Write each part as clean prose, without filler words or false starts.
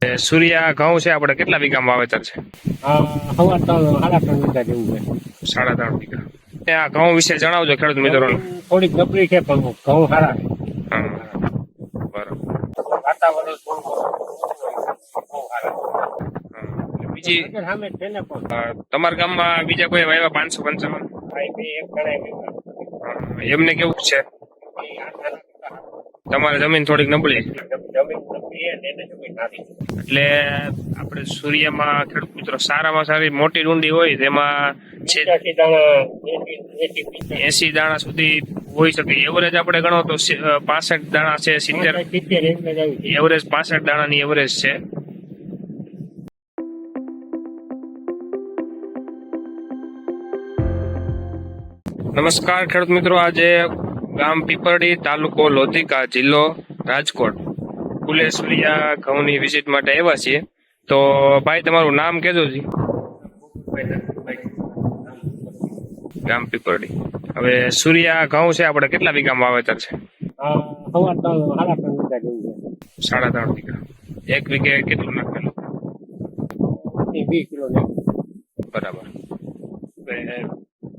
સૂર્યા ઘઉં છે આપણે કેટલા વીઘામાં વાવેતર છે? સવા 3.5 વીઘા જેવું છે. 3.5 વીઘા. આ ઘઉં વિશે જણાવજો ખેડૂત મિત્રોને. થોડીક નબળી છે પણ ઘઉં સારા છે. હા, બરાબર. વાતાવરણ થોડું બહુ સારા બીજી સામે છે ને પણ તમારા ગામમાં બીજા કોઈ વાવ્યા 555? ભાઈ બે એક ગણાય એમને કેવું છે? તમારે જમીન થોડીક નબળી જમીન નબળી છે ને એને જમીન નાખી એટલે આપણે સૂર્યમાં ખેડૂત મિત્રો સારામાં સારી મોટી ડુંડી હોય તેમાં 85 દાણા 80 દાણા સુધી હોઈ શકે. એવરેજ આપણે ગણો તો 65 દાણા છે, 70 એવરેજ 65 દાણાની એવરેજ છે. નમસ્કાર ખેડૂત મિત્રો, આજે ગામ પીપરડી, તાલુકો લોધિકા, જિલ્લો રાજકોટ, કુલે સૂર્યા ઘઉંની વિઝિટ માટે આવ્યા છીએ. તો ભાઈ તમારું નામ કહેજો જી. ગામ પીપરડી. હવે સૂર્યા ઘઉં છે આપણે કેટલા વીઘામાં વાવેતર છે? સવા 3.5 વીઘા જેવું છે. 3.5 વીઘા. એક વીઘે કેટલું નાખેલું? 20 કિલો બરાબર.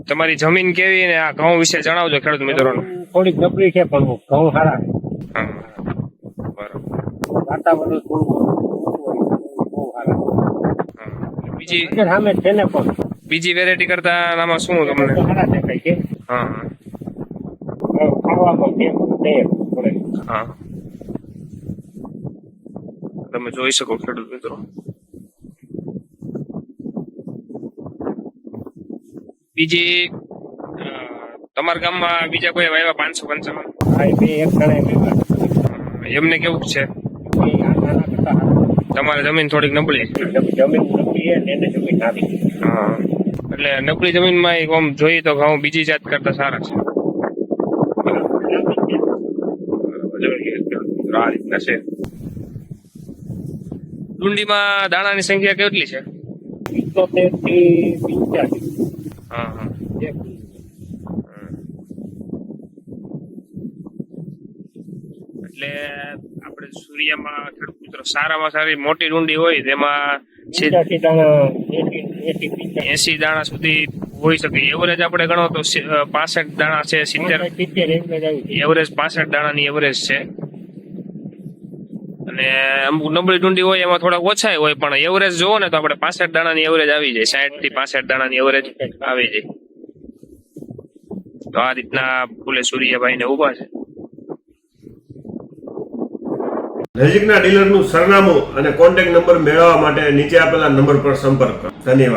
તમારી જમીન કેવી ને આ ઘઉં વિશે જણાવજો ખેડૂત મિત્રોને. થોડીક નબળી છે પણ ઘઉં સારા છે. હા, બરાબર. વાતાવરણ થોડું બહુ સારા બીજી સામે છે ને પણ બીજી વેરાયટી કરતા આમાં શું તમને? સારા દેખાય છે. હા ખાવામાં પડે. હા, તમે જોઈ શકો ખેડૂત મિત્રો. બીજી તમારા ગામમાં બીજા કોઈ વાવ્યા 555? ભાઈ બે એક ગણાય એમને કેવું છે? તમારે જમીન થોડીક નબળી? જમીન નબળી છે ને એને જમીન નાખી. હા, એટલે નબળી જમીનમાં આમ જોઈએ તો ઘઉં બીજી જાત કરતા સારા છે. આ રીતના છે. ડુંડીમાં દાણાની સંખ્યા કેટલી છે? 75 થી 85. હા હા. એટલે આપણે સૂર્યમાં ખેડૂત મિત્રો સારામાં સારી મોટી ડુંડી હોય તેમાં 85 દાણા 80 દાણા સુધી હોઈ શકે. એવરેજ આપણે ગણો તો 65 દાણા છે, 70 એવરેજ 65 દાણાની એવરેજ છે. અને અમુક નબળી ડુંડી હોય એમાં થોડા ઓછા હોય, પણ એવરેજ જોવો ને તો આપણે 65 દાણાની એવરેજ આવી જાય. 60 થી 65 દાણાની એવરેજ આવી જાય. તો આ રીતના ફૂલે સૂર્યભાઈ ને ઉભા છે. નજીકના ડીલરનું સરનામું અને કોન્ટેક્ટ નંબર મેળવવા માટે નીચે આપેલા નંબર પર સંપર્ક કરો. ધન્યવાદ.